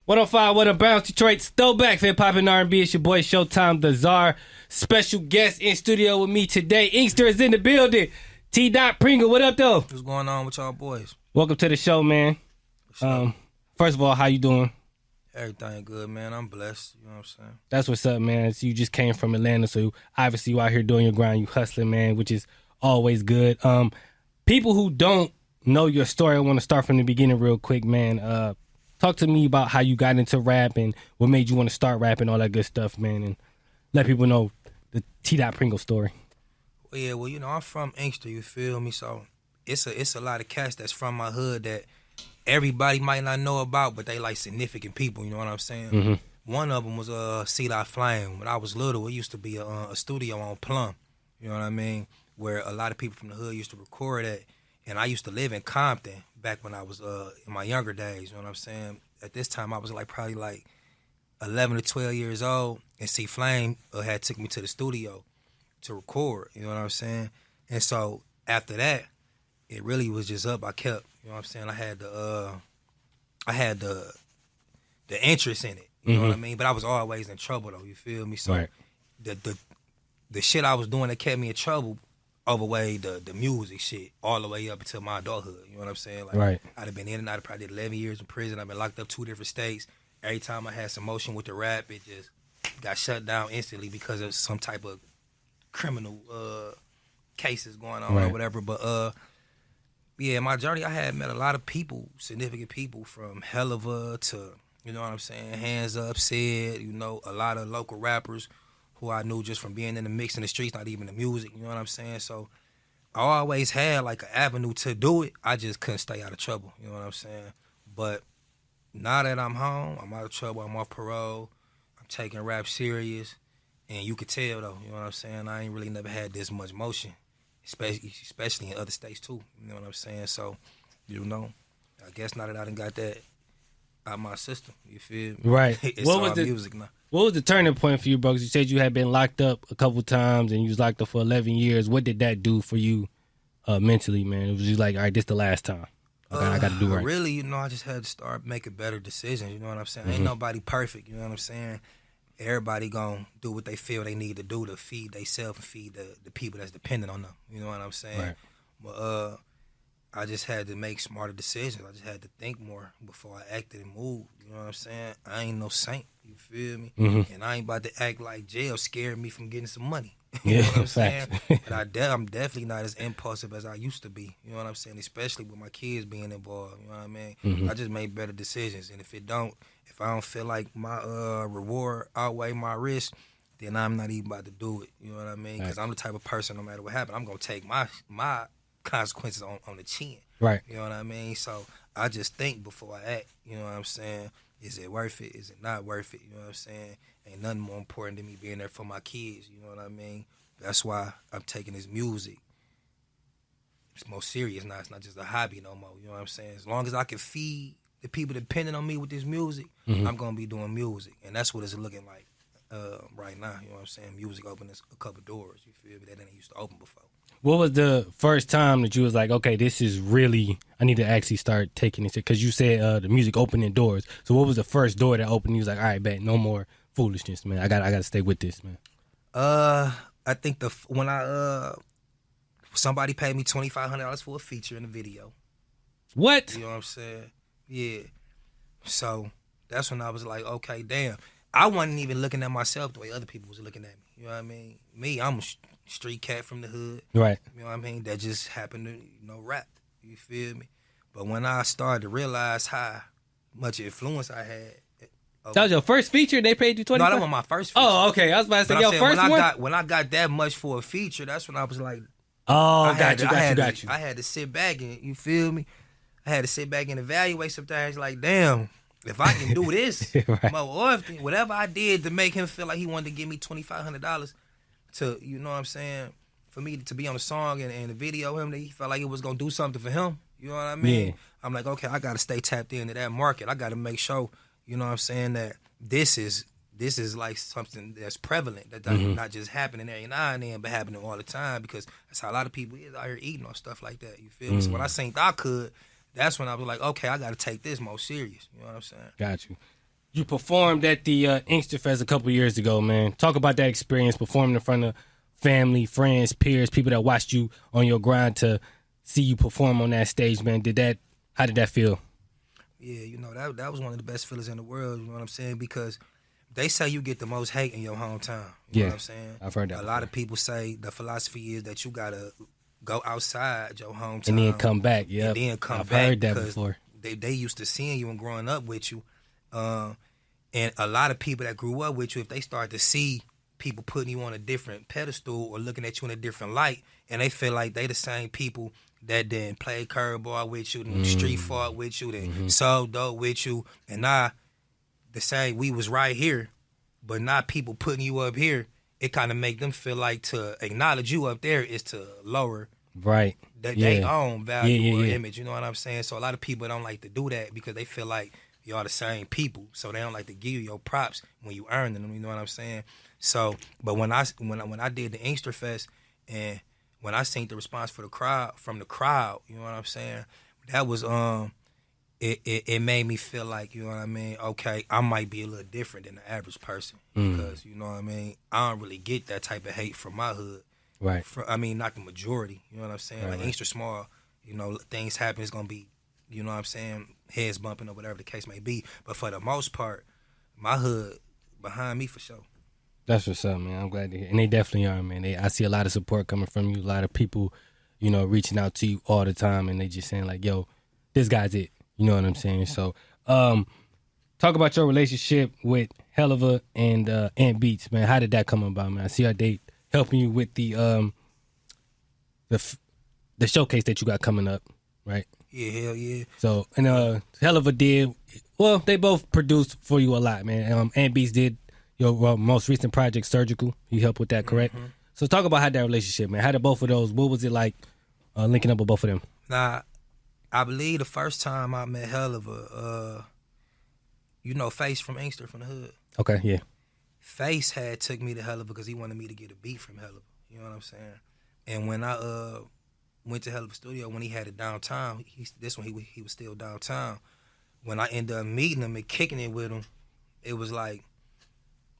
105, what a bounce, Detroit's throwback for hip-hop and R&B. It's your boy Showtime The Czar. Special guest in studio with me today. Inkster is in the building. Tdot Pringle, what up, though? What's going on with y'all boys? Welcome to the show, man. First of all, how you doing? Everything good, man. I'm blessed. You know what I'm saying? That's what's up, man. So you just came from Atlanta, so obviously you out here doing your grind, you hustling, man, which is always good. People who don't know your story, I want to start from the beginning real quick, man. Talk to me about how you got into rap and what made you want to start rapping, all that good stuff, man, and let people know the Tdot Pringle story. Well, yeah, well, you know, I'm from Inkster, you feel me? So it's a lot of cats that's from my hood that everybody might not know about, but they like significant people, you know what I'm saying? Mm-hmm. One of them was Tdot Flame. When I was little, it used to be a studio on Plum, you know what I mean, where a lot of people from the hood used to record at. And I used to live in Compton back when I was in my younger days, you know what I'm saying? At this time, I was probably 11 or 12 years old, and C Flame had took me to the studio to record, you know what I'm saying? And so after that, it really was just up. I kept, you know what I'm saying? I had the interest in it, you know what I mean? But I was always in trouble though, you feel me? So right. the shit I was doing that kept me in trouble overweighed the music shit all the way up until my adulthood. You know what I'm saying? Right. I'd have been in and out. I probably did 11 years in prison. I've been locked up 2 different states. Every time I had some motion with the rap, it just got shut down instantly because of some type of criminal cases going on or whatever. But yeah, my journey, I had met a lot of people, significant people, from Helliva to, you know what I'm saying, Hands Up, Sid, you know, a lot of local rappers who I knew just from being in the mix in the streets, not even the music, you know what I'm saying? So I always had an avenue to do it. I just couldn't stay out of trouble, you know what I'm saying? But now that I'm home, I'm out of trouble, I'm off parole, I'm taking rap serious, and you could tell though, you know what I'm saying? I ain't really never had this much motion, especially in other states too, you know what I'm saying? So, you know, I guess now that I done got that out of my system, you feel me? Right. It's all music now. What was the turning point for you, bro? 'Cause you said you had been locked up a couple times and you was locked up for 11 years. What did that do for you mentally, man? It was just like, all right, this the last time. I got to do right. Really, you know, I just had to start making better decisions, you know what I'm saying? Ain't nobody perfect, you know what I'm saying? Everybody gonna do what they feel they need to do to feed themselves and feed the people that's dependent on them, you know what I'm saying? Right. But I just had to make smarter decisions. I just had to think more before I acted and moved. You know what I'm saying? I ain't no saint. You feel me? And I ain't about to act like jail scared me from getting some money. You know what I'm saying? But I'm definitely not as impulsive as I used to be. You know what I'm saying? Especially with my kids being involved. You know what I mean? I just made better decisions. And if I don't feel like my reward outweigh my risk, then I'm not even about to do it. You know what I mean? Because I'm the type of person, no matter what happens, I'm gonna take my consequences on the chin. Right. You know what I mean? So I just think before I act, you know what I'm saying? Is it worth it? Is it not worth it? You know what I'm saying? Ain't nothing more important than me being there for my kids, you know what I mean? That's why I'm taking this music. It's more serious now. It's not just a hobby no more, you know what I'm saying? As long as I can feed the people depending on me with this music, I'm going to be doing music. And that's what it's looking like right now, you know what I'm saying? Music opening a couple doors, you feel me, that didn't used to open before. What was the first time that you was like, okay, this is really, I need to actually start taking this? Because you said the music opening doors. So what was the first door that opened? You was like, all right, bet, no more foolishness, man. I got to stay with this, man. I think when somebody paid me $2,500 for a feature in the video. What? You know what I'm saying? Yeah. So that's when I was like, okay, damn. I wasn't even looking at myself the way other people was looking at me. You know what I mean? Me, I'm a street cat from the hood. Right. You know what I mean? That just happened to, you know, rap. You feel me? But when I started to realize how much influence I had. That was your first feature? They paid you $25? No, that was my first feature. Oh, okay. I was about to say, but your first one? When I got that much for a feature, that's when I was like, got you. I had to sit back and, you feel me? I had to sit back and evaluate some things like, damn, if I can do this right. more often, whatever I did to make him feel like he wanted to give me $2,500 to, you know what I'm saying, for me to be on the song and the video him, that he felt like it was going to do something for him. You know what I mean? Yeah. I'm like, okay, I got to stay tapped into that market. I got to make sure, you know what I'm saying, that this is like something that's prevalent, that not just happening every now and then, but happening all the time, because that's how a lot of people is out here eating on stuff like that. You feel me? So when I seen I could, that's when I was like, okay, I got to take this more serious. You know what I'm saying? Got you. You performed at the Inkster Fest a couple years ago, man. Talk about that experience performing in front of family, friends, peers, people that watched you on your grind to see you perform on that stage, man. How did that feel? Yeah, that was one of the best feelings in the world, you know what I'm saying? Because they say you get the most hate in your hometown. You know what I'm saying? I've heard that. A lot of people say the philosophy is that you gotta go outside your hometown and then come back. Yeah, and then come I've back. Heard that before. They used to seeing you and growing up with you, and a lot of people that grew up with you, if they start to see people putting you on a different pedestal or looking at you in a different light, and they feel like they the same people that then played curveball with you, then street fought with you, then sold dope with you, and now to say we was right here, but not people putting you up here, it kind of make them feel like to acknowledge you up there is to lower they own value or image. You know what I'm saying? So a lot of people don't like to do that because they feel like y'all the same people, so they don't like to give you your props when you earn them. You know what I'm saying? So, but when I did the Inkster Fest and when I seen the response from the crowd, you know what I'm saying? That was it made me feel like, you know what I mean? Okay, I might be a little different than the average person because, you know what I mean? I don't really get that type of hate from my hood. Right. Not the majority. You know what I'm saying? Like Inkster small, things happen. It's gonna be, you know what I'm saying, heads bumping or whatever the case may be. But for the most part, my hood behind me for sure. That's what's up, man. I'm glad to hear. And they definitely are, man. I see a lot of support coming from you. A lot of people, reaching out to you all the time, and they just saying like, "Yo, this guy's it." You know what I'm saying? So, talk about your relationship with Helluva and Ant Beats, man. How did that come about, man? I see how they helping you with the showcase that you got coming up, right? Yeah, hell yeah. So, and Helluva did, well, they both produced for you a lot, man. Ant Beats did your most recent project, Surgical. He helped with that, correct? Mm-hmm. So talk about how that relationship, man. How did both of those, what was it like linking up with both of them? Nah, I believe the first time I met Helluva, Face from Inkster from the hood. Okay, yeah. Face had took me to Helluva because he wanted me to get a beat from Helluva. You know what I'm saying? And when I went to Helluva Studio, when he had it downtown, he was still downtown. When I ended up meeting him and kicking it with him, it was like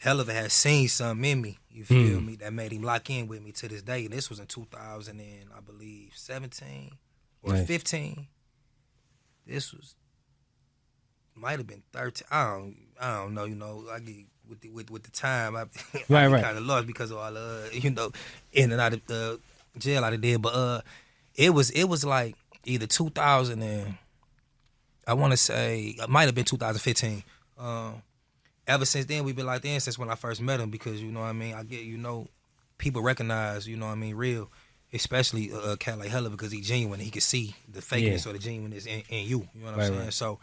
Helluva had seen something in me, you feel me, that made him lock in with me to this day. And this was in 2017 or 15. This might have been 13. I don't know. I get with the time, I kind of lost because of all in and out of the jail I did. But it was like either 2000 and I want to say it might have been 2015. Ever since then, we've been like that since when I first met him because, you know what I mean, I get, people recognize, you know what I mean, real, especially a cat like Helluva because he's genuine. He can see the fakeness or the genuineness in you. You know what I'm saying? Right. So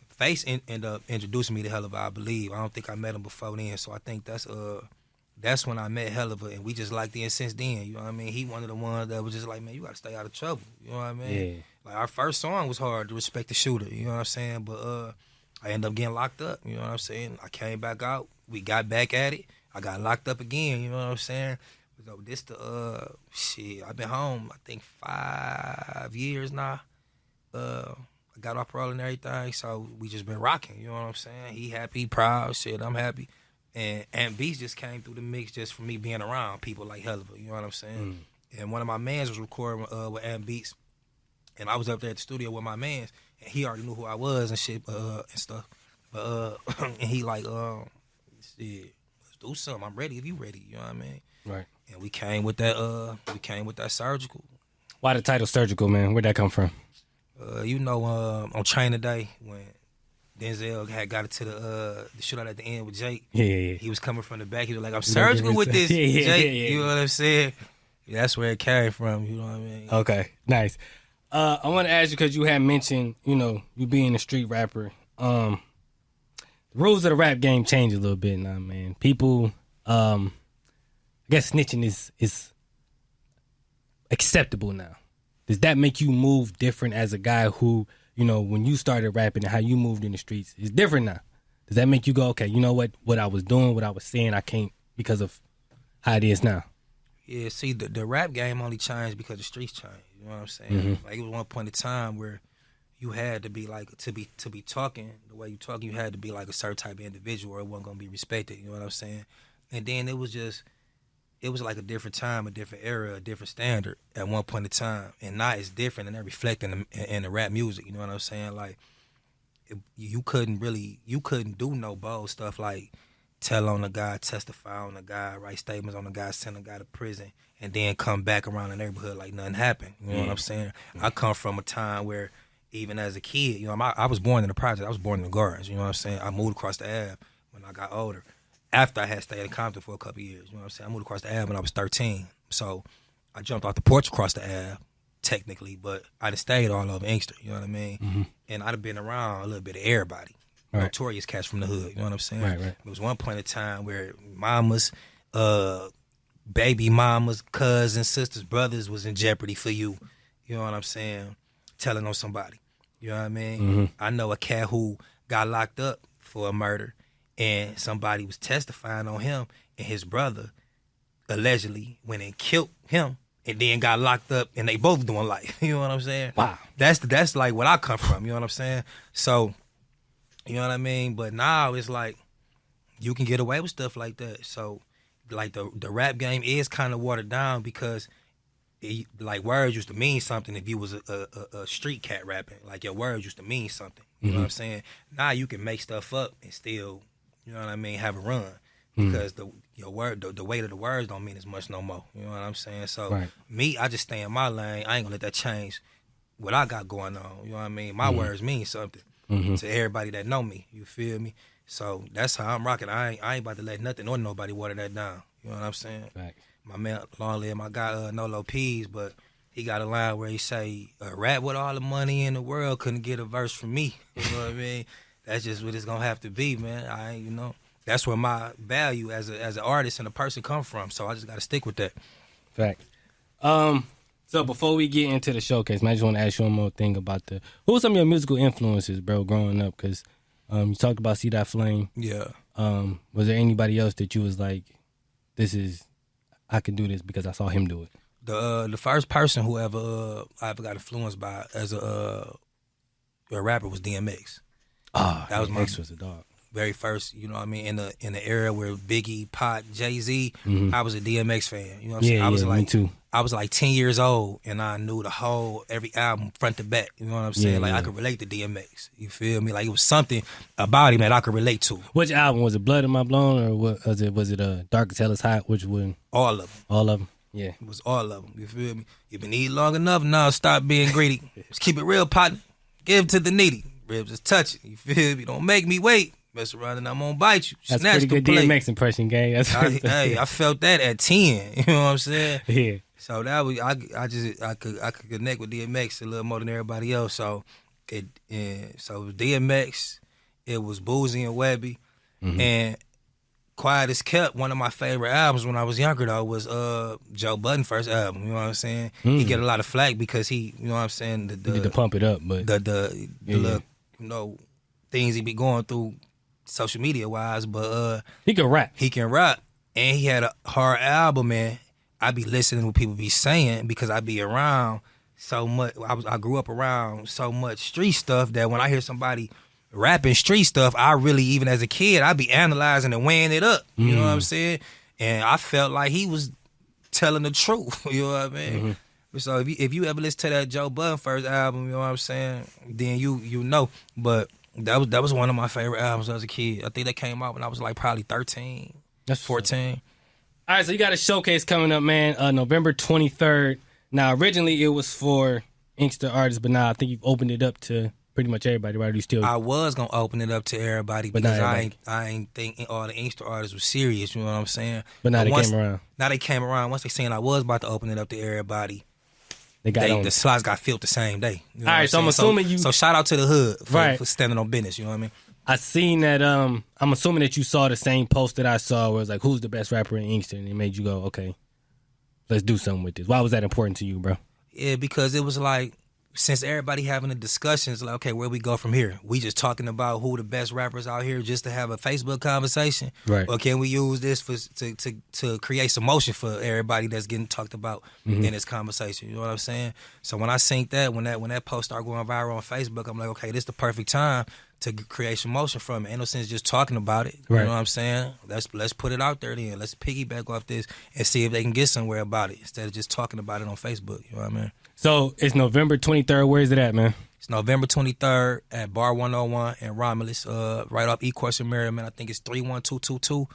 Face ended up introducing me to Helluva, I believe. I don't think I met him before then. So I think that's when I met Helluva, and we just liked it since then. You know what I mean? He one of the ones that was just like, man, you got to stay out of trouble. You know what I mean? Yeah. Like our first song was hard, to Respect the Shooter. You know what I'm saying? But I ended up getting locked up. You know what I'm saying? I came back out. We got back at it. I got locked up again. You know what I'm saying? So this I've been home, I think 5 years now. I got off parole and everything, so we just been rocking. You know what I'm saying? He happy, proud, shit. I'm happy. And Ant Beats just came through the mix just for me being around people like Helluva. You know what I'm saying? And one of my mans was recording with Ant Beats, and I was up there at the studio with my mans, and he already knew who I was and shit and stuff. But and he like, shit, let's do something. I'm ready if you ready. You know what I mean? Right. And we came with that. Surgical. Why the title Surgical, man? Where'd that come from? On Training Day when Denzel had got it to the shootout at the end with Jake. Yeah. He was coming from the back. He was like, I'm surgical with this, Jake. Yeah. You know what I'm saying? That's where it came from. You know what I mean? Okay, nice. I want to ask you because you had mentioned, you being a street rapper. The rules of the rap game change a little bit now, man. People, I guess snitching is acceptable now. Does that make you move different as a guy who, when you started rapping and how you moved in the streets is different now? Does that make you go, okay, you know what I was doing, what I was saying, I can't because of how it is now? Yeah, see, the rap game only changed because the streets changed. You know what I'm saying? Mm-hmm. Like, it was one point in time where, you had to be like to be talking the way you talk. You had to be like a certain type of individual, or it wasn't gonna be respected. You know what I'm saying? And then it was like a different time, a different era, a different standard at one point in time. And now it's different, and that reflecting in the rap music. You know what I'm saying? Like you couldn't do no bold stuff like tell on a guy, testify on a guy, write statements on a guy, send a guy to prison, and then come back around the neighborhood like nothing happened. You know what I'm saying? I come from a time where even as a kid, you know, I was born in the project. I was born in the Gardens. You know what I'm saying? I moved across the Ave when I got older. After I had stayed in Compton for a couple of years, you know what I'm saying? I moved across the Ave when I was 13. So I jumped off the porch across the Ave, technically, but I'd have stayed all over Inkster, you know what I mean? Mm-hmm. And I'd have been around a little bit of everybody. Right. Notorious cats from the hood, you know what I'm saying? Right. There was one point in time where mamas, baby mamas, cousins, sisters, brothers was in jeopardy for you. You know what I'm saying? Telling on somebody. You know what I mean? Mm-hmm. I know a cat who got locked up for a murder, and somebody was testifying on him, and his brother allegedly went and killed him and then got locked up, and they both doing life. You know what I'm saying? Wow. That's like what I come from. You know what I'm saying? So, you know what I mean? But now it's like you can get away with stuff like that. So, like the rap game is kind of watered down because like words used to mean something if you was a street cat rapping. Like your words used to mean something. You know what I'm saying? Now you can make stuff up and still, you know what I mean, have a run because the weight of the words don't mean as much no more. You know what I'm saying? So me, I just stay in my lane. I ain't gonna let that change what I got going on. You know what I mean? My words mean something to everybody that know me. You feel me? So that's how I'm rocking. I ain't about to let nothing or nobody water that down. You know what I'm saying? Right. My man, long live my guy, Nolo Peas, but he got a line where he say, a rap with all the money in the world couldn't get a verse from me. You know what I mean? That's just what it's gonna have to be, man. You know, that's where my value as an artist and a person come from. So I just gotta stick with that. Fact. So before we get into the showcase, man, I just want to ask you one more thing about who were some of your musical influences, bro, growing up? Because you talked about Tdot Flame. Yeah. Was there anybody else that you was like, I can do this because I saw him do it? The first person who I ever got influenced by as a rapper was DMX. That was my was a dog. Very first, you know what I mean, in the era where Biggie, Pac, Jay-Z, I was a DMX fan. You know what I'm saying? I was me too. I was like 10 years old and I knew every album front to back. You know what I'm saying? I could relate to DMX. You feel me? Like it was something about him that I could relate to. Which album? Was it Blood in My Blown or was it Dark as Hell is Hot? Which one? All of them. All of them? Yeah. It was all of them. You feel me? You've been eating long enough, now stop being greedy. Just keep it real, partner. Give to the needy. Ribs just touch it. You feel me? Don't make me wait. Mess around and I'm gonna bite you. That's Snatch pretty good DMX impression, gang. I felt that at 10. You know what I'm saying? Yeah. So that was I could connect with DMX a little more than everybody else. So it was DMX, it was Boozy and Webby, and Quiet as Kept. One of my favorite albums when I was younger though was Joe Budden's first album. You know what I'm saying? He get a lot of flack because he, you know what I'm saying, he get to pump it up, but the little, you know, things he be going through social media wise, but he can rap. He can rap, and he had a hard album, man. I be listening to what people be saying because I be around so much. I grew up around so much street stuff that when I hear somebody rapping street stuff, I really, even as a kid, I be analyzing and weighing it up. You know what I'm saying? And I felt like he was telling the truth. You know what I mean? So if you ever listen to that Joe Budden first album, you know what I'm saying, then you know. But that was one of my favorite albums as a kid. I think that came out when I was like probably 13. That's 14. All right, so you got a showcase coming up, man, November 23rd. Now, originally it was for Inkster artists, but now I think you've opened it up to pretty much everybody, right? You still? I was going to open it up to everybody because I ain't think all the Inkster artists were serious, you know what I'm saying? But now they came around. Now they came around. Once they saying I was about to open it up to everybody, the slots got filled the same day. You know all right, so I'm assuming So shout out to the hood for standing on business, you know what I mean? I seen that, I'm assuming that you saw the same post that I saw where it was like, who's the best rapper in Inkster? And it made you go, okay, let's do something with this. Why was that important to you, bro? Yeah, because it was like, since everybody having the discussions, like, okay, where we go from here? We just talking about who the best rappers out here just to have a Facebook conversation, Right? or can we use this to create some motion for everybody that's getting talked about in this conversation? You know what I'm saying? So when I seen that, when that post started going viral on Facebook, I'm like, okay, this is the perfect time to create some motion from it. Ain't no sense just talking about it. Right. You know what I'm saying? Let's put it out there then. Let's piggyback off this and see if they can get somewhere about it instead of just talking about it on Facebook. You know what I mean? So it's November 23rd. Where is it at, man? It's November 23rd at Bar 101 in Romulus, right off Ecourse in Merriman. I think it's 31222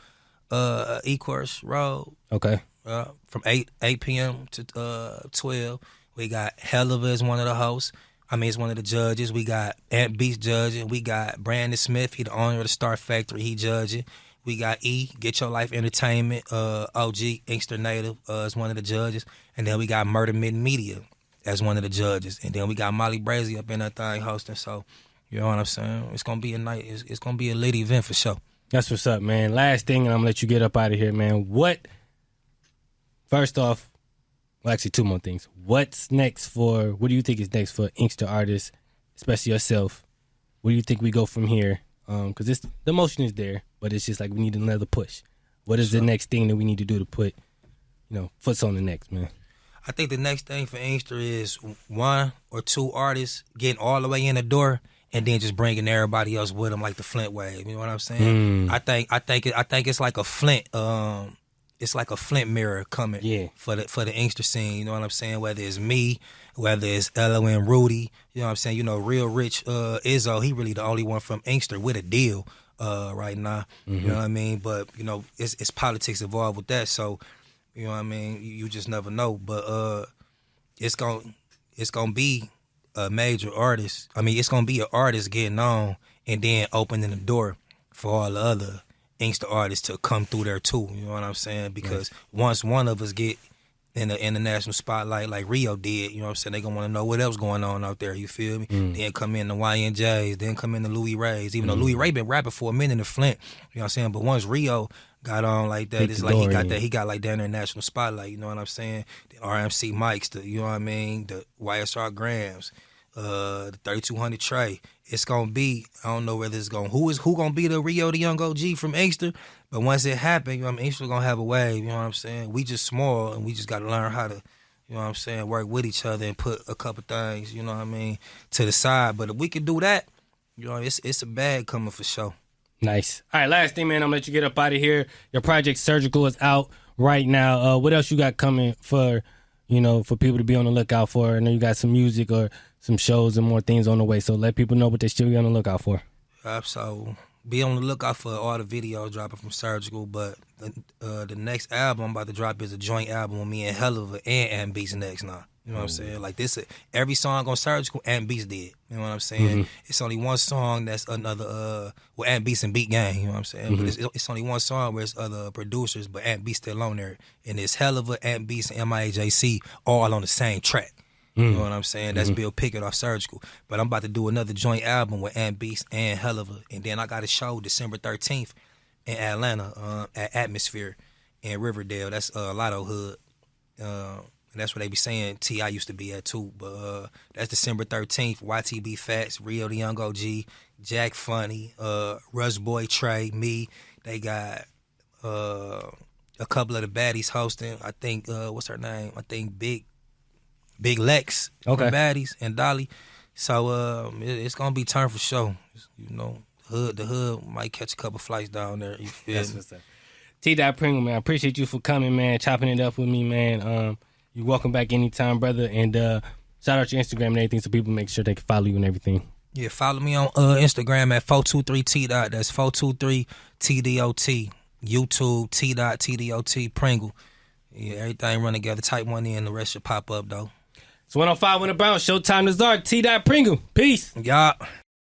Ecourse Road. Okay. From 8 p.m. to 12. We got Helliver as one of the hosts. I mean, it's one of the judges. We got Ant Beast judging. We got Brandon Smith. He the owner of the Star Factory. He judging. We got E, Get Your Life Entertainment. OG, Inkster Native is one of the judges. And then we got Murder Mid Media as one of the judges. And then we got Molly Brazy up in that thing hosting. So, you know what I'm saying? It's going to be a night. It's going to be a lit event for sure. That's what's up, man. Last thing, and I'm going to let you get up out of here, man. First off, well, actually, two more things. What do you think is next for Inkster artists, especially yourself? Where do you think we go from here? Because the motion is there, but it's just like we need another push. What is the next thing that we need to do to put, foots on the next, man? I think the next thing for Inkster is one or two artists getting all the way in the door and then just bringing everybody else with them, like the Flint wave. You know what I'm saying? I think it's like a Flint. It's like a Flint mirror coming for the Inkster scene. You know what I'm saying? Whether it's me, whether it's Elo and Rudy. You know what I'm saying? Real rich Izzo. He really the only one from Inkster with a deal right now. You know what I mean? But it's politics involved with that. So you know what I mean? You just never know. But it's gonna be a major artist. I mean, it's gonna be an artist getting on and then opening the door for all the other Inkster artists to come through there too. You know what I'm saying? Because once one of us get in the international spotlight like Rio did, you know what I'm saying, they gonna want to know what else going on out there. You feel me? Then come in the YNJs, then come in the Louis Rays. Even though Louis Ray been rapping for a minute in Flint, you know what I'm saying? But once Rio got on like that, it's like he got like that international spotlight. You know what I'm saying? The RMC mics, you know what I mean? The YSR Grams, the 3200 Trey. It's gonna be, I don't know whether it's who gonna be the Rio the Young OG from Inkster, but once it happens, you know what I mean, Inkster gonna have a wave, you know what I'm saying? We just small and we just gotta learn how to, you know what I'm saying, work with each other and put a couple things, you know what I mean, to the side. But if we can do that, it's a bag coming for sure. Nice. All right, last thing, man, I'm gonna let you get up out of here. Your project Surgical is out right now. What else you got coming for people to be on the lookout for? I know you got some music or some shows and more things on the way, so let people know what they should be on the lookout for. So be on the lookout for all the videos dropping from Surgical, but the next album I'm about to drop is a joint album with me and Helliver and Beats next now. You know what I'm saying? Like this, every song on Surgical, Ant Beats did. You know what I'm saying? It's only one song that's another, Ant Beats and Beat Gang. You know what I'm saying? But it's only one song where it's other producers, but Ant Beats still on there. And it's Helliver, Ant Beats, and MIAJC all on the same track. You know what I'm saying? That's Bill Pickett off Surgical. But I'm about to do another joint album with Ant Beast and Helliver. And then I got a show December 13th in Atlanta at Atmosphere in Riverdale. That's Lotto Hood. And that's where they be saying T.I. used to be at too. But that's December 13th. YTB Fats, Rio the Young OG, Jack Funny, Rush Boy Trey, me. They got a couple of the baddies hosting. I think, what's her name? I think Big Lex from Baddies and Dolly. So it's gonna be turn for show. The hood might catch a couple flights down there. You feel me? What's up. Tdot Pringle, man, I appreciate you for coming, man, chopping it up with me, man. You're welcome back anytime, brother. And shout out your Instagram and everything so people make sure they can follow you and everything. Yeah, follow me on Instagram at 423Tdot. That's 423TDOT. YouTube, Tdot, TDOT, Pringle. Yeah, everything run together. Type one in, the rest should pop up, though. It's 105 when it bounce. Showtime The Czar. Tdot Pringle. Peace. Yeah.